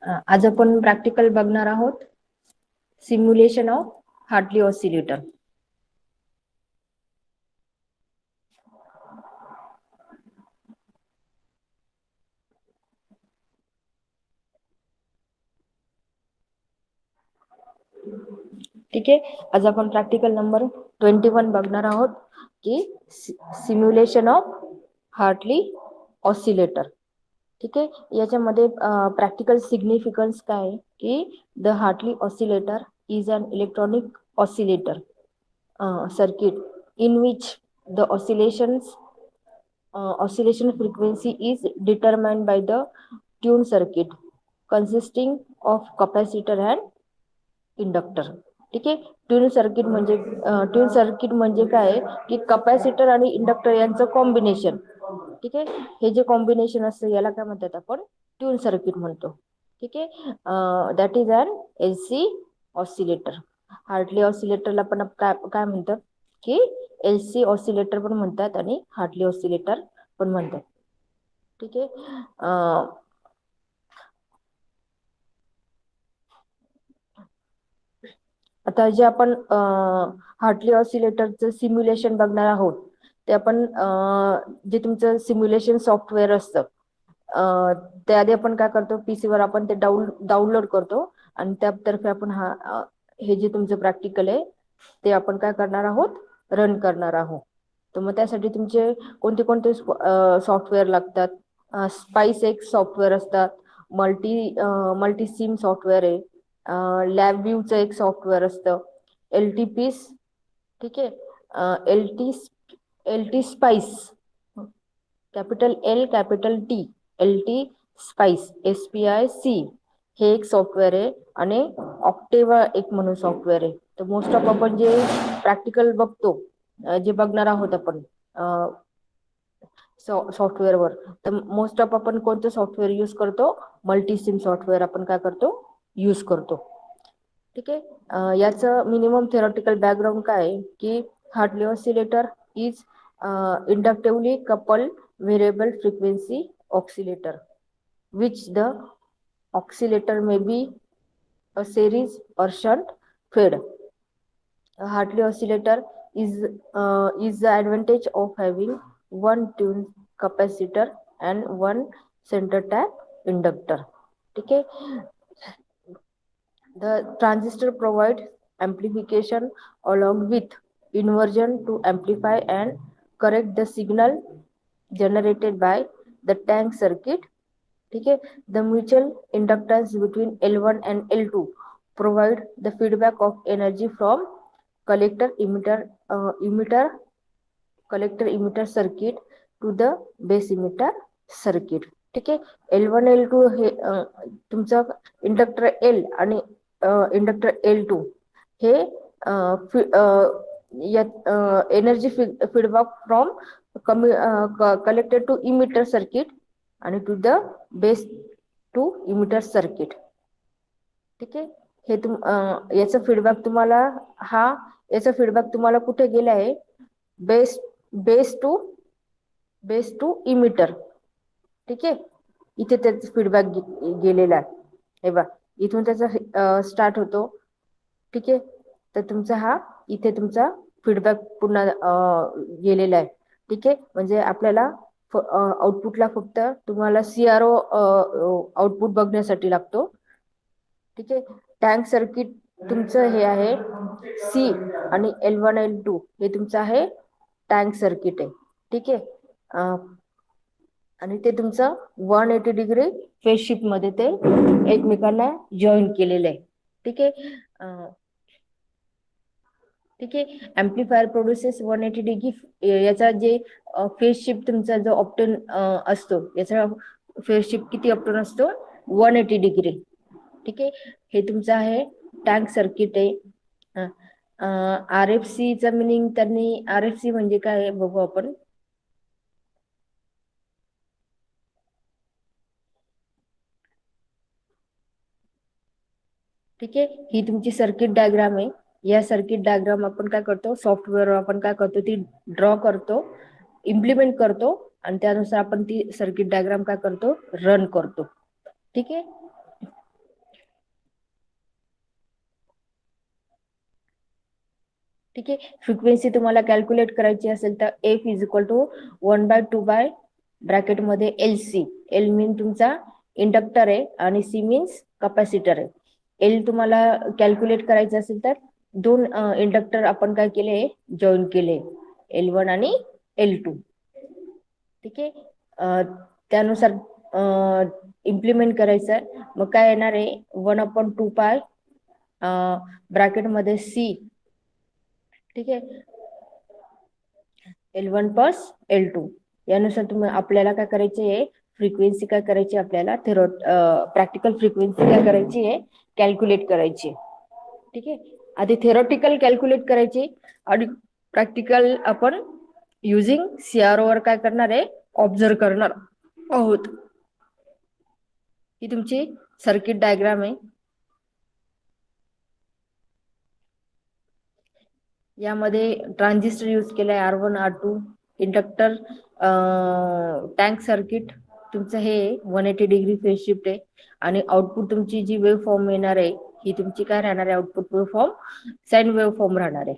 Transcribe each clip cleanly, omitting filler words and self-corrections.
आज आपण प्रॅक्टिकल बघणार आहोत सिम्युलेशन ऑफ हार्टली ऑसिलेटर. ठीक आहे, आज आपण प्रॅक्टिकल नंबर 21 बघणार आहोत की सिम्युलेशन ऑफ हार्टली ऑसिलेटर. ठीक आहे, याच्यामध्ये प्रॅक्टिकल सिग्निफिकन्स काय आहे की the Hartley oscillator is an electronic oscillator circuit in which the oscillation frequency is determined by the tune circuit consisting of capacitor and inductor. ठीक आहे, ट्यून सर्किट म्हणजे काय आहे की कपॅसिटर आणि इंडक्टर यांचं कॉम्बिनेशन. ठीक आहे, हे जे कॉम्बिनेशन असतं याला काय म्हणतात आपण ट्यून सर्किट म्हणतो. ठीक आहे, that is an LC oscillator. Hartley ऑसिलेटरला पण काय म्हणतात की एलसी ऑसिलेटर पण म्हणतात आणि हार्टली ऑसिलेटर पण म्हणतात. ठीक आहे, आता जे आपण हार्टली ऑसिलेटरचं सिम्युलेशन बघणार आहोत ते आपण जे तुमचं सिम्युलेशन सॉफ्टवेअर असतं त्याआधी आपण काय करतो पीसीवर आपण ते डाउनलोड करतो आणि त्यातर्फे आपण हे जे तुमचं प्रॅक्टिकल आहे ते आपण काय करणार आहोत रन करणार आहोत. तर मग त्यासाठी तुमचे कोणते कोणते सॉफ्टवेअर लागतात. स्पाइस एक सॉफ्टवेअर असतात, मल्टी सिम सॉफ्टवेअर आहे, लॅबव्ह्यूचं एक सॉफ्टवेअर असतं, LTPs. ठीक आहे, LT spice, capital L capital T, LT spice SPIC हे एक सॉफ्टवेअर आहे आणि ऑक्टेवा एक म्हणून सॉफ्टवेअर आहे. तर मोस्ट ऑफ आपण जे प्रॅक्टिकल बघतो जे बघणार आहोत आपण सॉफ्टवेअरवर, तर मोस्ट ऑफ आपण कोणतं सॉफ्टवेअर यूज करतो मल्टी सिम सॉफ्टवेअर आपण काय करतो यूज करतो. ठीक आहे, याचं मिनिमम थेरॉटिकल बॅकग्राऊंड काय आहे की Hartley oscillator is inductively couple variable frequency oscillator which the oscillator may be a series or shunt fed. A Hartley oscillator is the advantage of having one tuned capacitor and one center tap inductor. ठीक है, the transistor provides amplification along with inversion to amplify and correct the signal generated by the tank circuit. ठीक है, the mutual inductance between L1 and L2 provide the feedback of energy from collector emitter circuit to the base emitter circuit. ठीक आहे, L1 L2 हे तुमचं inductor L आणि inductor L2 हे energy feedback from collector to emitter circuit आणि to the base to emitter circuit. ठीक आहे, हे याचा फीडबॅक तुम्हाला कुठे गेला आहे बेस टू इमिटर. ठीक आहे, इथे त्याचा फीडबॅक गेलेला आहे. हे बघा, इथून त्याचा स्टार्ट होतो. ठीक आहे, तर तुमचा इथे तुमचा फीडबॅक पुन्हा गेलेला आहे. ठीक आहे, म्हणजे आपल्याला आउटपुटला फक्त तुम्हाला CRO आउटपुट बघण्यासाठी लागतो. ठीक आहे, टँक सर्किट तुमचं हे आहे C आणि L1 L2 हे तुमचं आहे टँक सर्किट आहे. ठीक आहे, आणि ते तुमचं 180 डिग्री फेज शिफ्ट मध्ये ते एकमेकांना जॉईन केलेलं आहे. ठीक आहे, ठीक आहे, ऍम्प्लिफायर प्रोड्युसेस 180 डिग्री. याचा जे फेज शिफ्ट तुमचा जो ऑप्टन असतो याचा फेज शिफ्ट किती ऑप्टन असतो 180 डिग्री. ठीक आहे, हे तुमचं आहे टँक सर्किट आहे. RFC चा मिनिंग त्यांनी RFC म्हणजे काय बघू आपण. ठीक आहे, ही तुमची सर्किट डायग्राम आहे. या सर्किट डायग्राम आपण काय करतो सॉफ्टवेअर आपण काय करतो ती ड्रॉ करतो, इम्प्लिमेंट करतो आणि त्यानुसार आपण ती सर्किट डायग्राम काय करतो रन करतो. ठीक आहे, ठीक आहे. फ्रिक्वेन्सी तुम्हाला कॅल्क्युलेट करायची असेल तर एफ इज इक्वल टू 1/2 ब्रॅकेटमध्ये एल सी. एल मीन तुमचा इंडक्टर आहे आणि सी मीन्स कपॅसिटर आहे. एल तुम्हाला कॅल्क्युलेट करायचं असेल तर दोन इंडक्टर आपण काय केले, जॉईन केले, L1 आणि L2. ठीक आहे. त्यानुसार इम्प्लिमेंट करायचं. मग काय येणार आहे, 1/2 ब्रॅकेटमध्ये सी. ठीक आहे. L1 plus L2. यानुसार तुम्ही आपल्याला काय करायचे आहे, फ्रिक्वेन्सी काय करायची आपल्याला, प्रॅक्टिकल फ्रिक्वेन्सी काय करायची आहे, कॅल्क्युलेट करायची. ठीक आहे. आधी थेरोटिकल कॅल्क्युलेट करायची आणि प्रॅक्टिकल आपण युजिंग सीआरओ वर काय करणार आहे, ऑब्झर्व करणार आहोत. ही तुमची सर्किट डायग्राम आहे. यामध्ये ट्रान्झिस्टर यूज केलाय R1 R2. Inductor, tank circuit तुमचं हे 180 डिग्री फेज शिफ्ट आहे. आणि आउटपुट तुमची जी वेव्ह फॉर्म येणार आहे ही तुमची काय राहणार आहे, output wave form sine wave form राहणार आहे.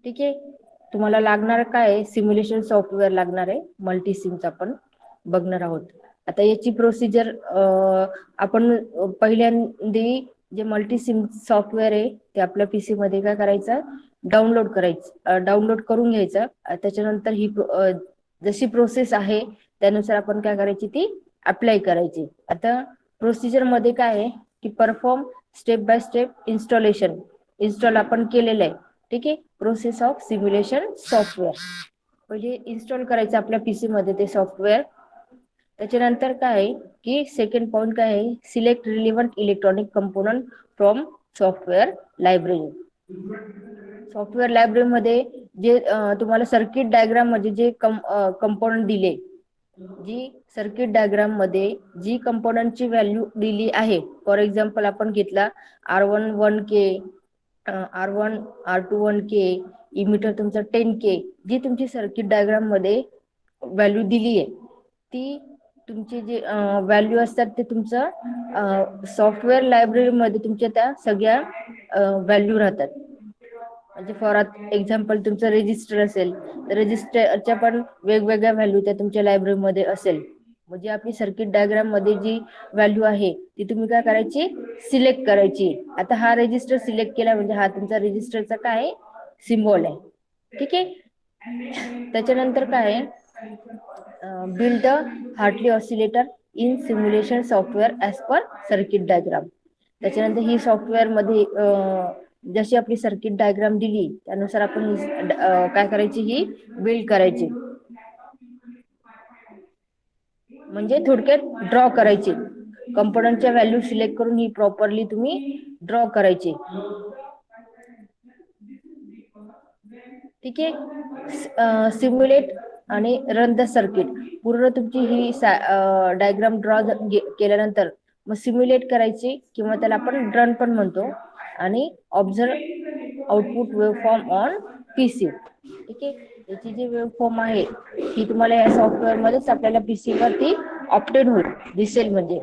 ठीक आहे. तुम्हाला लागणार काय, सिम्युलेशन सॉफ्टवेअर लागणार आहे, मल्टीसिमचं आपण बघणार आहोत. आता याची प्रोसिजर आपण पहिल्यांदा जे मल्टीसिम सॉफ्टवेअर आहे ते आपल्या पीसी मध्ये काय करायचं, डाउनलोड करायचं, डाउनलोड करून घ्यायचं. त्याच्यानंतर ही जशी प्रोसेस आहे त्यानुसार आपण काय करायची, ती अप्लाय करायची. आता प्रोसिजर मध्ये काय आहे की perform step by step installation. Install आपण केलेलं आहे. ठीक आहे. प्रोसेस ऑफ सिम्युलेशन सॉफ्टवेअर म्हणजे इन्स्टॉल करायचं आपल्या पीसी मध्ये ते सॉफ्टवेअर. त्याच्यानंतर काय आहे की सेकंड पॉइंट काय आहे, select relevant electronic component from software library. Software library मध्ये जे तुम्हाला सर्किट डायग्राम मध्ये जे कंपोनंट दिले, जी सर्किट डायग्राम मध्ये जी कंपोनंटची व्हॅल्यू दिली आहे, फॉर एक्झाम्पल आपण घेतला R1 1K, R1 R2 1K, emitter तुमचा 10K, जी तुमची सर्किट डायग्राम मध्ये व्हॅल्यू दिली आहे ती तुमची जे व्हॅल्यू असतात ते तुमचं सॉफ्टवेअर लायब्ररी मध्ये तुमच्या त्या सगळ्या व्हॅल्यू राहतात. म्हणजे फॉर एक्झाम्पल तुमचं रेजिस्टर असेल तर रेजिस्टरच्या पण वेगवेगळ्या व्हॅल्यू त्या तुमच्या लायब्ररीमध्ये असेल. म्हणजे आपली सर्किट डायग्राम मध्ये जी व्हॅल्यू आहे ती तुम्ही काय करायची, सिलेक्ट करायची. आता हा रेजिस्टर सिलेक्ट केला म्हणजे हा तुमचा रेजिस्टरचा काय सिम्बॉल आहे. ठीक आहे. त्याच्यानंतर काय, build the Hartley oscillator in simulation software as per circuit diagram. त्याच्यानंतर ही सॉफ्टवेअर मध्ये जशी आपली सर्किट डायग्राम दिली त्यानुसार आपण काय करायची, ही बिल्ड करायची. म्हणजे थोडक्यात ड्रॉ करायची. कंपोनंटच्या व्हॅल्यू सिलेक्ट करून ही प्रॉपरली तुम्ही ड्रॉ करायची. ठीक आहे. सिम्युलेट आणि रन द सर्किट. पूर्ण तुमची ही डायग्राम ड्रॉ केल्यानंतर मग सिम्युलेट करायची किंवा त्याला आपण रन पण म्हणतो. आणि observe output wave form on PC. ठीक आहे. याची जी वेव्ह फॉर्म आहे ही तुम्हाला या सॉफ्टवेअर मध्येच आपल्याला पीसी वरती ऑप्टेन होईल, दिसेल म्हणजे.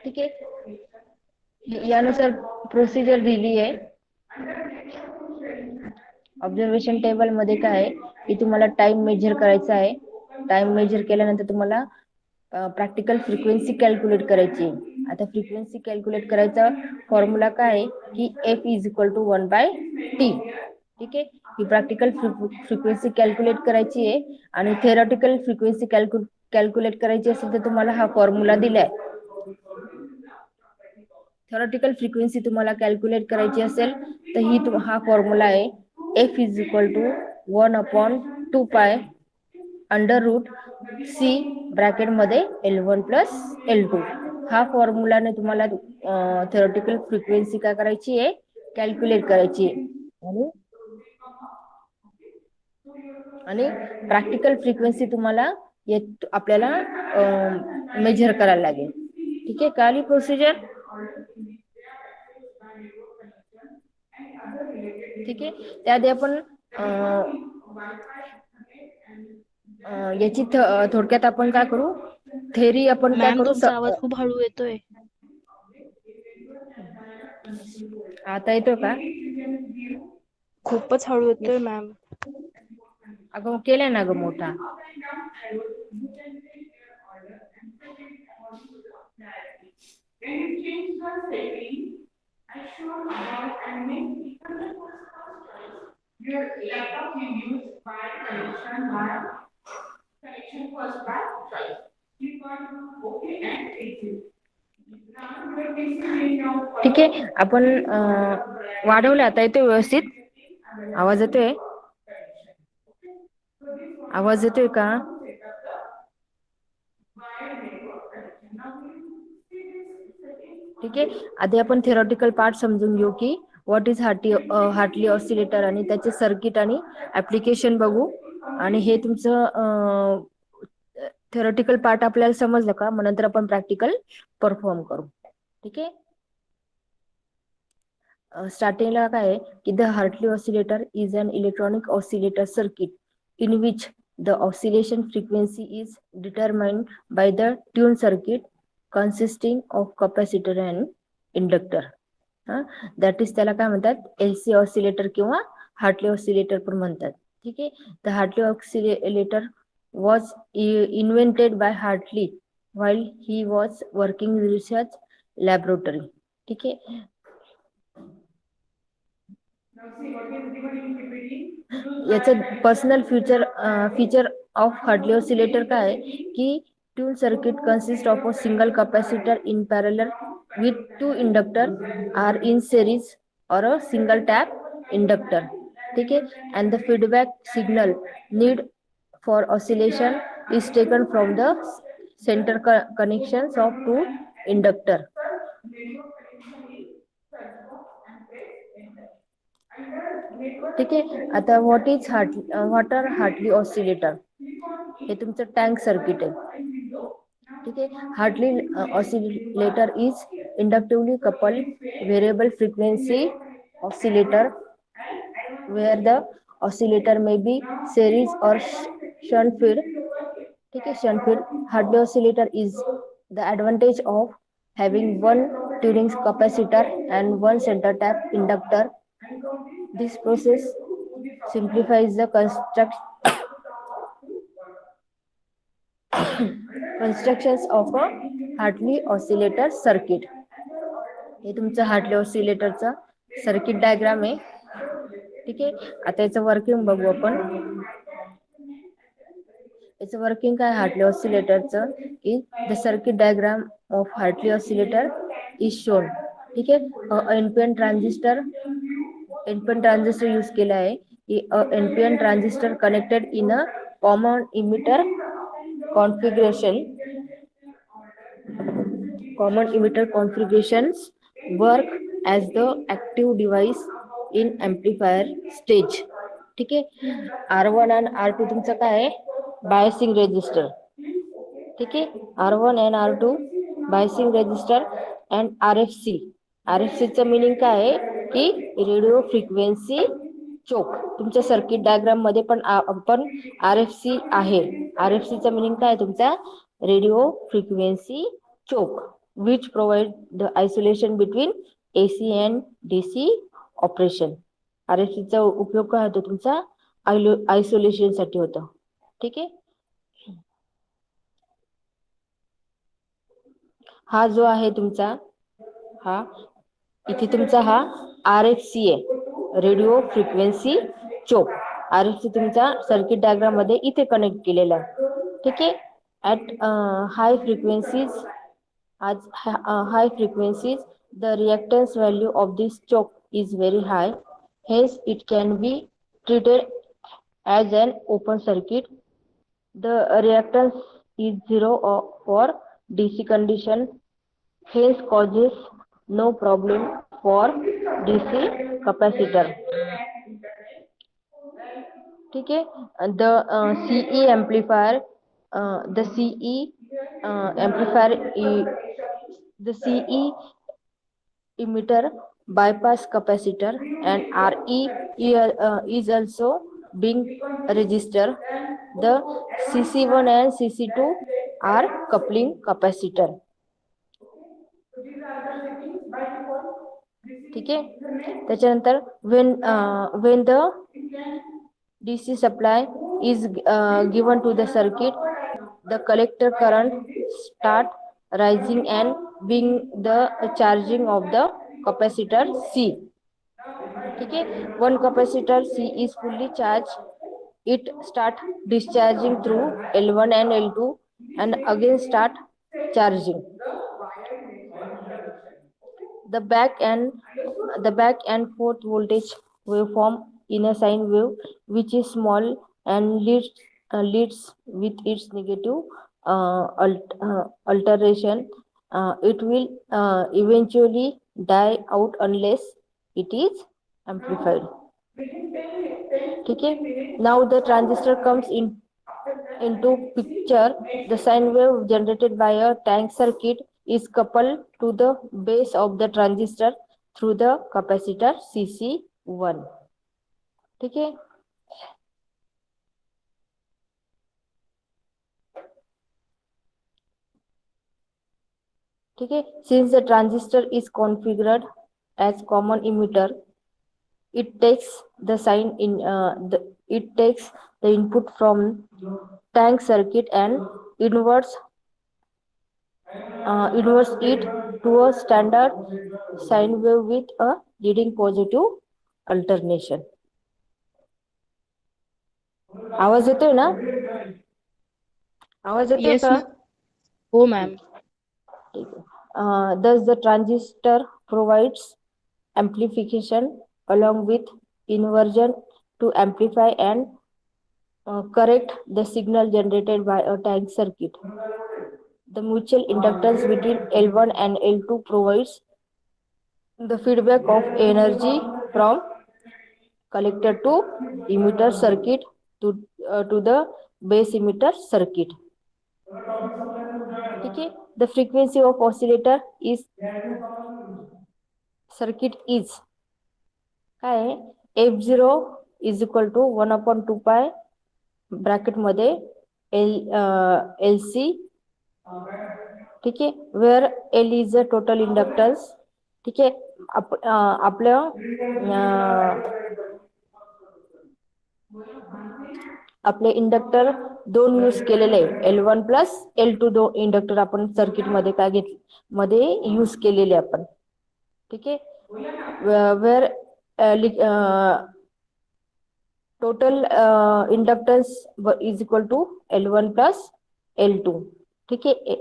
ठीक आहे. यानुसार प्रोसिजर दिली आहे. ऑब्झर्वेशन टेबल मध्ये काय आहे की तुम्हाला टाइम मेजर करायचा आहे. टाइम मेजर केल्यानंतर तुम्हाला प्रॅक्टिकल फ्रिक्वेन्सी कॅल्क्युलेट करायची. आता फ्रिक्वेन्सी कॅल्क्युलेट करायचा फॉर्म्युला काय आहे की F is equal to 1/T. ठीक आहे. ही प्रॅक्टिकल फ्रिक्वेन्सी कॅल्क्युलेट करायची आहे. आणि थेरॉटिकल फ्रिक्वेन्सी कॅल्क्युलेट करायची असेल तर तुम्हाला हा फॉर्म्युला दिलाय. थेरॉटिकल फ्रिक्वेन्सी तुम्हाला कॅल्क्युलेट करायची असेल तर ही हा फॉर्म्युला आहे, F is equal to 1/2 under root C ब्रॅकेटमध्ये L1 प्लस L2. हा फॉर्म्युलाने तुम्हाला थेरॉटिकल फ्रिक्वेन्सी काय करायची आहे, कॅल्क्युलेट करायची आहे. आणि प्रॅक्टिकल फ्रिक्वेन्सी तुम्हाला आपल्याला मेजर करायला लागेल. ठीक आहे. कळाली प्रोसिजर. ठीक आहे. त्याआधी आपण याची थोडक्यात आपण काय करू, थेरी आपण काय मॅम करू. तुमचा आवाज खूप हळू येतोय. आता येतो का? खूपच हळू येतोय मॅम. अगं केलाय ना ग मोठा. ठीक आहे आपण वाढवलं, आता येतोय व्यवस्थित? आवाज येतोय? आवाज येतोय का? ठीक आहे, आधी आपण थेरॉटिकल पार्ट समजून घेऊ की व्हॉट इज हार्टली ऑसिलेटर आणि त्याचे सर्किट आणि ऍप्लिकेशन बघू. आणि हे तुमचं थेरॉटिकल पार्ट आपल्याला समजलं का, मग नंतर आपण प्रॅक्टिकल परफॉर्म करू. ठीक आहे. स्टार्टिंगला काय आहे की the Hartley oscillator is an electronic oscillator circuit in which the oscillation frequency is determined by the tuned circuit consisting of capacitor and inductor. That is त्याला काय म्हणतात, एलसी ऑसिलेटर किंवा हार्टली ऑसिलेटर पण म्हणतात. ठीक आहे. The Hartley oscillator was invented by Hartley while he was working in research laboratory. ठीक आहे. याचं personal feature of Hartley oscillator काय आहे की tune circuit consist of a single capacitor in parallel with two inductor are in series or a single tap inductor. ठीक आहे. And the feedback signal need for oscillation is taken from the centre connections of two inductor. ठीक आहे. आता what R Hartley oscillator, हे तुमचं tank circuit आहे. ठीक आहे. Hartley oscillator is inductively coupled variable frequency oscillator where the oscillator may be series or shunt feed. ठीक है, shunt feed. Hartley oscillator is the advantage of having one tuning capacitor and one center tap inductor. This process simplifies the constructions of a Hartley oscillator circuit. हे तुमचं Hartley ऑसिलेटरचा circuit diagram आहे. ठीक आहे. आता याचं working बघू आपण. याचं वर्किंग काय हार्टली ऑसिलेटरचं की the circuit diagram of Hartley oscillator is shown. ठीक आहे. एनपीएन ट्रान्झिस्टर यूज केला आहे की NPN transistor connected in a common emitter configuration. Common emitter configurations work as the active device in amplifier stage. ठीक आहे. R1 आणि R2 तुमचं काय आहे, बायसिंग रेजिस्टर. ठीक आहे. R1 and R2 biasing resistor and RFC. RFC चं meaning काय आहे की रेडिओ फ्रिक्वेन्सी चोक. तुमच्या सर्किट डायग्राम मध्ये पण आपण RFC आहे. RFC चं मिनिंग काय आहे तुमचा, radio frequency choke which provide the isolation between AC and DC operation. RFC चा उपयोग काय होतो तुमचा, आयसोलेशन साठी होतो. ठीक आहे. हा जो आहे तुमचा, हा इथे तुमचा हा RFC आहे, रेडिओ फ्रिक्वेन्सी चोक. RFC तुमचा सर्किट डायग्राम मध्ये इथे कनेक्ट केलेला आहे. ठीक आहे. At high frequencies the reactance value of this choke is very high, hence it can be treated as an open circuit. The reactance is zero for DC condition, hence causes no problem for DC capacitor. ठीक है. The CE amplifier, the CE amplifier, the CE emitter bypass capacitor and RE is also being registered. The CC1 and CC2 are coupling capacitor. ठीक आहे. त्याच्यानंतर when the DC supply is given to the circuit, the collector current start rising and being the charging of the capacitor C. ठीक है. One capacitor C is fully charged, it start discharging through L1 and L2 and again start charging. The back and forth voltage waveform in a sine wave, which is small and leads with its negative alteration. It will eventually die out unless it is amplified. Okay. Now the transistor comes into picture. The sine wave generated by a tank circuit is coupled to the base of the transistor through the capacitor CC1. ठीक है. ठीक है. Since the transistor is configured as common emitter, it takes the input from tank circuit and inverts it to a standard sine wave with a leading positive alternation. आवाज येतोय ना? आवाज येतोय Yes, का? ma'am. Oh, ma'am. ठीक आहे. Thus the transistor provides amplification along with inversion to amplify and correct the signal generated by a tank circuit. The mutual inductance between L1 and L2 provides the feedback of energy from collector to emitter circuit to the base emitter circuit. Okay. The frequency of oscillator is circuit is काय आहे? F0 is equal to 1/2 bracket मध्ये LC. ठीक आहे. Where L is a total inductance. ठीक आहे. आपल्या आपले inductor दोन यूज केलेले आहे. L1 प्लस L2 दोन इंडक्टर आपण सर्किट मध्ये काय घेतले मध्ये यूज केलेले आपण. ठीक आहे. Where total inductance is equal to L1 plus L2. ठीक आहे.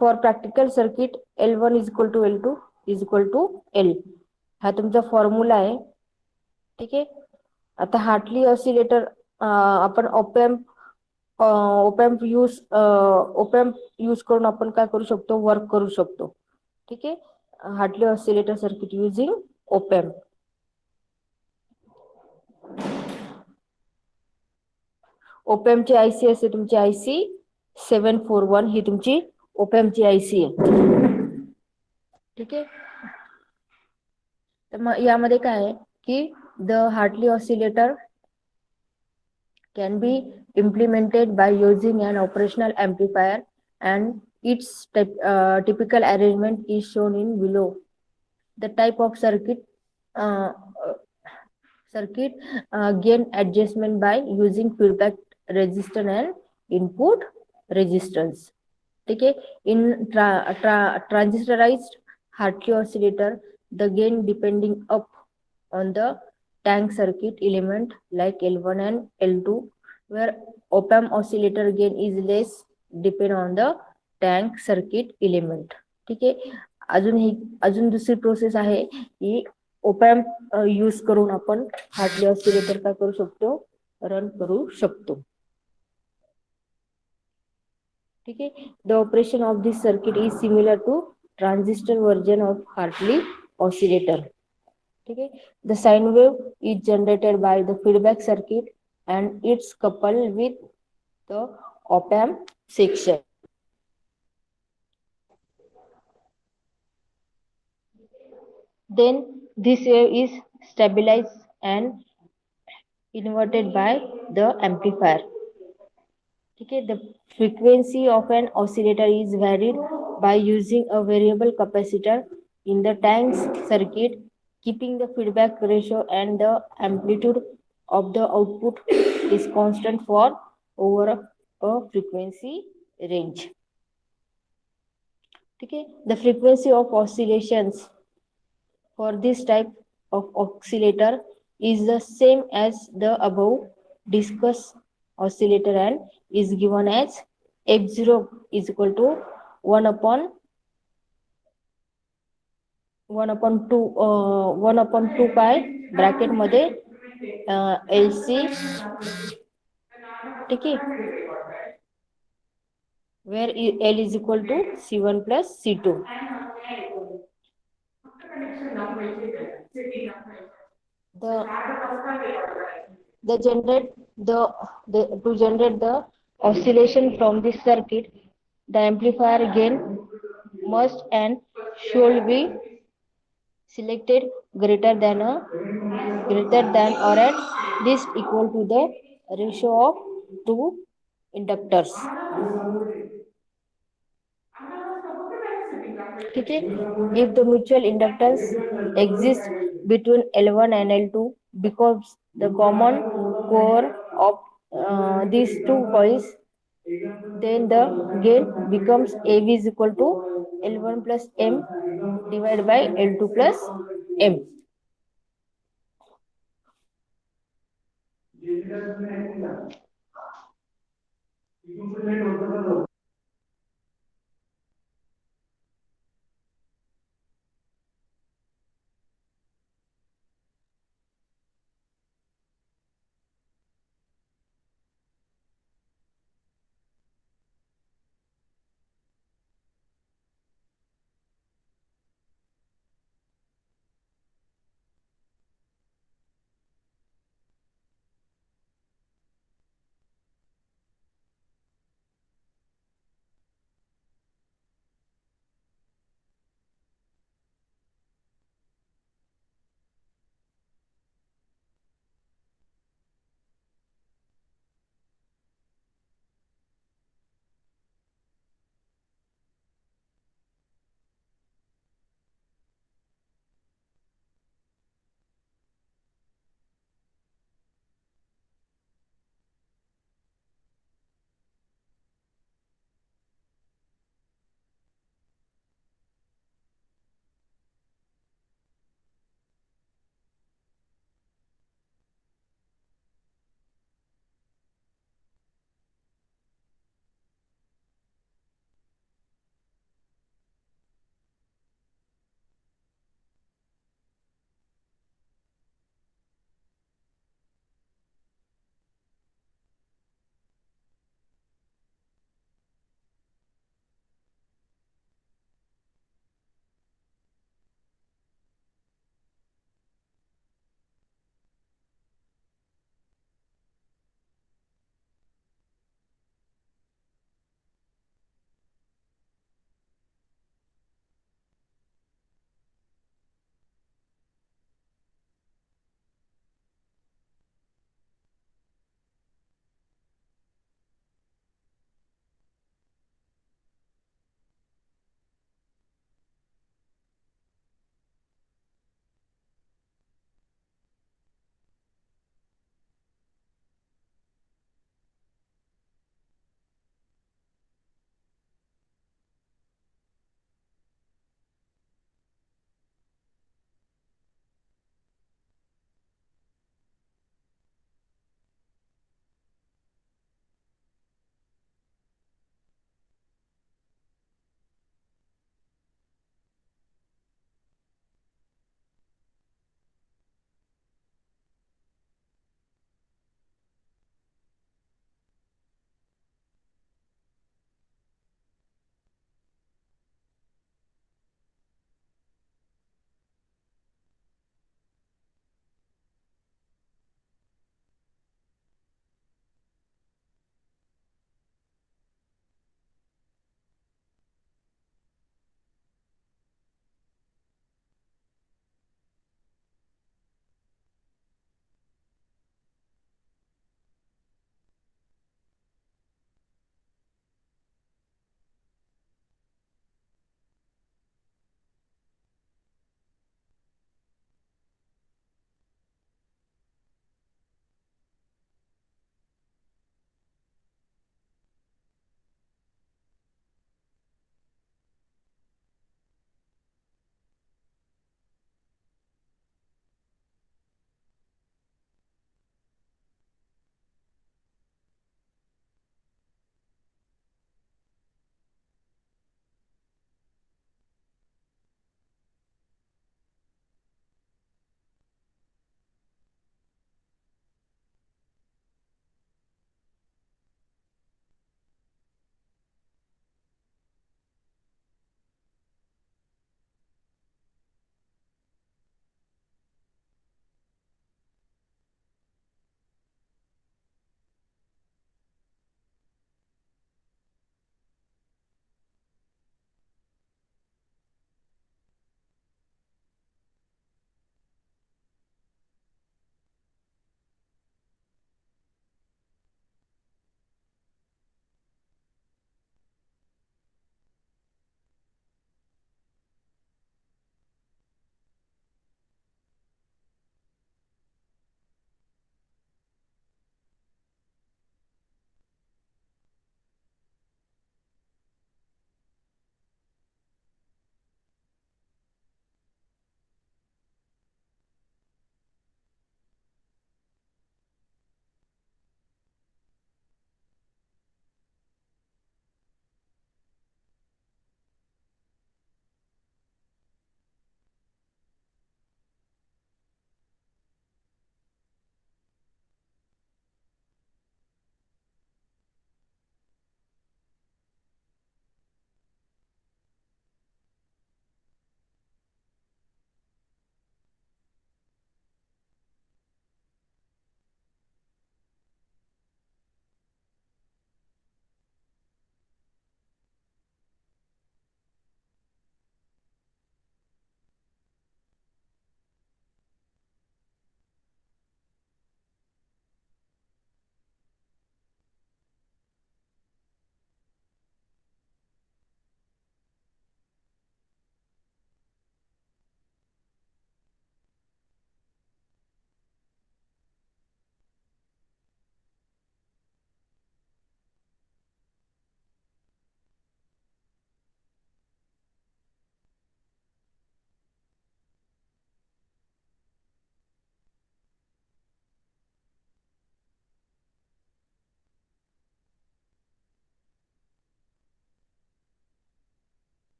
For practical circuit L1 is equal to L2 is equal to L. हा तुमचा फॉर्म्युला आहे. ठीक आहे. आता हार्टली ऑसिलेटर आपण ओपॅम्प यूज करून आपण काय करू शकतो? वर्क करू शकतो. ठीक आहे. Hartley oscillator circuit using opamp. ओपॅम्पची आयसी असते तुमची IC 741. ही तुमची ओपॅम्पची आयसी आहे. ठीक आहे. तर मग यामध्ये काय आहे की the Hartley oscillator can be implemented by using an operational amplifier, and its typical arrangement is shown in below. The type of circuit gain adjustment by using feedback resistance and input resistance. ठीक है. In transistorized Hartley oscillator, the gain depending up on the tank circuit element like L1 and L2, where op-amp oscillator gain is less depend on the tank circuit element. ठीक आहे. अजून दुसरी process आहे की op-amp use करून आपण Hartley oscillator काय करू शकतो? रन करू शकतो. ठीक आहे. The operation of this circuit is similar to transistor version of Hartley oscillator. ठीक है. The sine wave is generated by the feedback circuit and it's coupled with the op-amp section. Then this wave is stabilized and inverted by the amplifier. ठीक है. The frequency of an oscillator is varied by using a variable capacitor in the tank's circuit keeping the feedback ratio and the amplitude of the output is constant for over a frequency range. Okay, the frequency of oscillations for this type of oscillator is the same as the above discussed oscillator and is given as f0 is equal to 1 upon 1 upon 2 pi bracket मध्ये LC ठीक आहे where L is equal to C1 plus C2. The to generate the oscillation from this circuit, the amplifier gain must and should be selected greater than or at least equal to the ratio of two inductors. Okay. If the mutual inductance exists between L1 and L2 because the common core of these two coils, then the gain becomes AV is equal to L1 plus M divided by L2 plus M.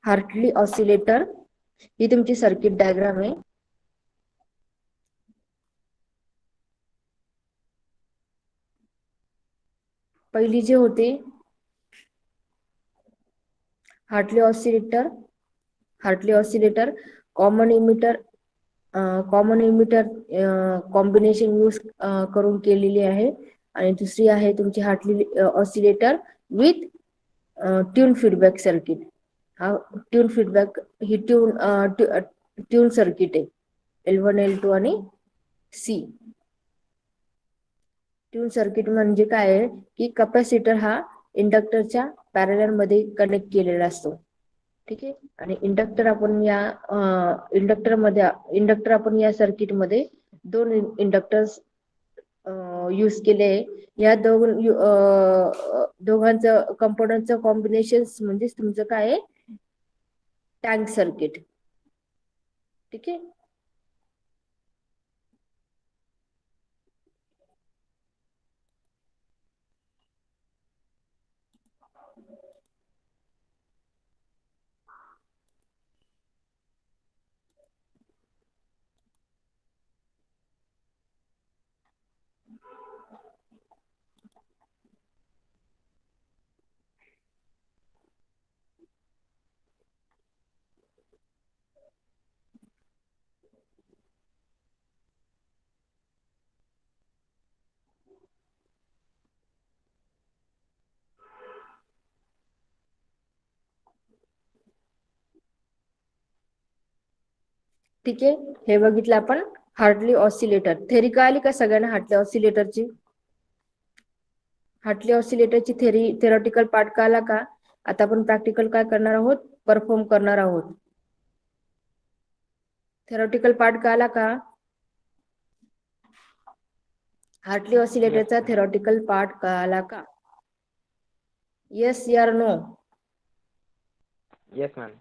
Hartley oscillator ही तुमची circuit diagram आहे. पहिली जे होते Hartley oscillator common emitter combination use करून केलेली आहे. आणि दुसरी आहे तुमची Hartley oscillator with tune feedback circuit. हा ट्यून फीडबॅक ही ट्यून सर्किट आहे L1 L2 आणि C. ट्यून सर्किट म्हणजे काय आहे की कॅपॅसिटर हा इंडक्टरच्या पॅरलल मध्ये कनेक्ट केलेला असतो. ठीक आहे. आणि इंडक्टर आपण या सर्किट मध्ये दोन इंडक्टर्स यूज केले. या दोघांचं कंपोनंटचं कॉम्बिनेशन म्हणजे तुमचं काय आहे टँक सर्किट. ठीक आहे. ठीक आहे. हे बघितलं आपण हार्टली ऑसिलेटर. थेरी कळाली का सगळ्यांना हार्टली ऑसिलेटरची? हार्टली ऑसिलेटरची थेरॉटिकल पार्ट कळाला का? आता आपण प्रॅक्टिकल काय करणार आहोत? परफॉर्म करणार आहोत. थेरॉटिकल पार्ट कळाला का? हार्टली ऑसिलेटरचा थेरॉटिकल पार्ट कळाला का? येस या नो? Yes, ma'am.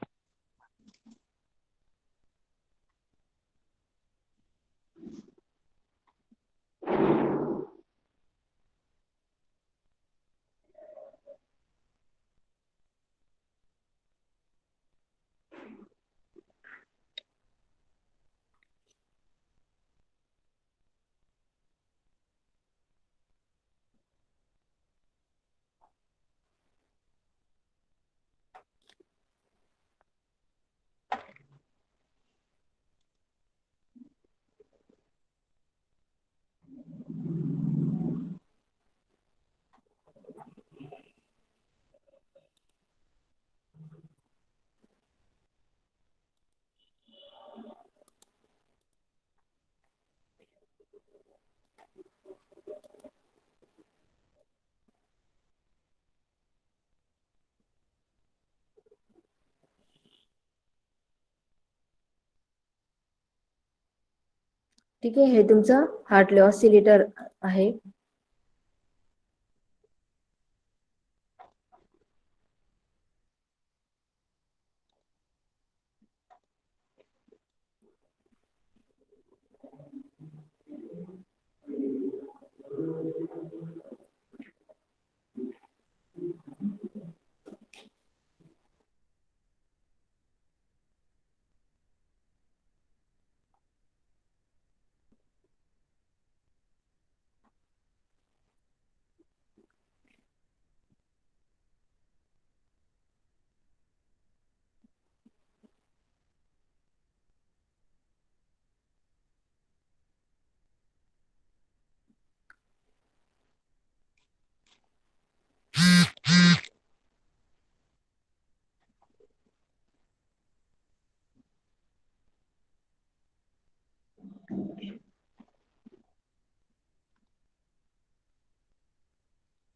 ठीक आहे. हे तुमचं हार्टली ऑसिलेटर आहे.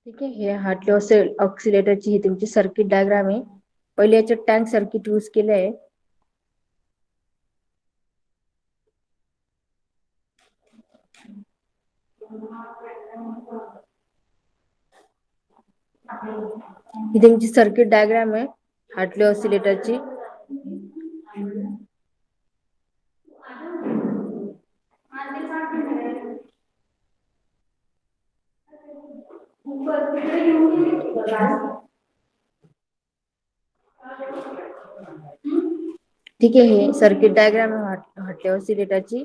ठीक आहे. हे हार्टली ऑसिलेटरची ही तुमची सर्किट डायग्राम आहे. पहिले याच्यात टँक सर्किट यूज केलं आहे. ही तुमची सर्किट डायग्राम आहे हार्टली ऑसिलेटरची. ठीक आहे, हे सर्किट डायग्राम हार्टले ऑसिलेटरची.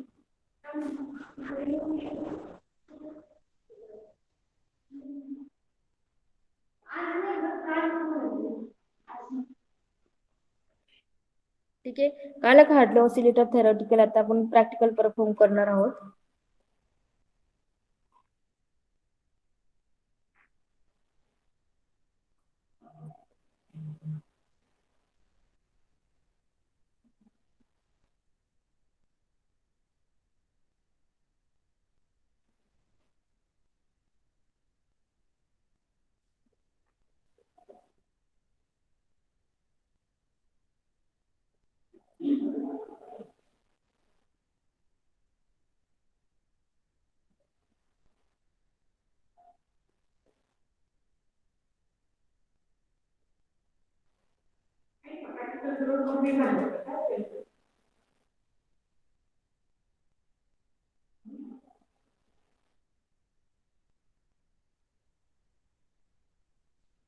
ठीक आहे, कळलं का हार्टले ऑसिलेटर थेरॉटिकल? आता आपण प्रॅक्टिकल परफॉर्म करणार आहोत.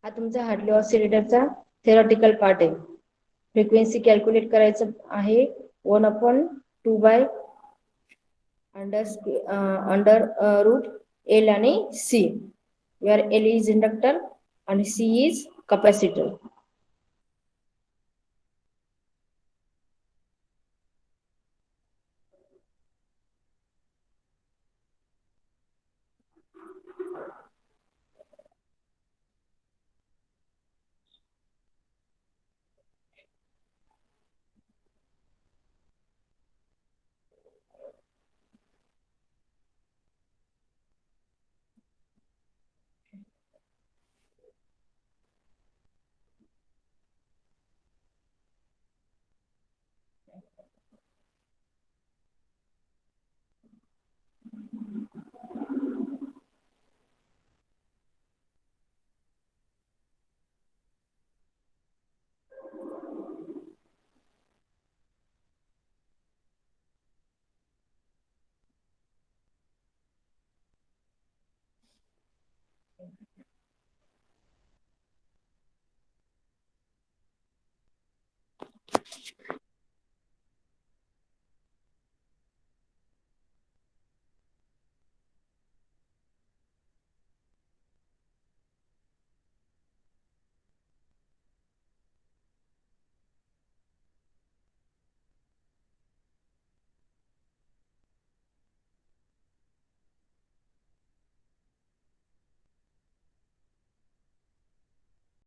हा तुमचा हार्टले ऑसिलेटरचा थेरॉटिकल पार्ट आहे. फ्रिक्वेन्सी कॅल्क्युलेट करायचं आहे 1/2 बाय अंडर रूट एल आणि C, where L is inductor आणि सी इज कॅपॅसिटर.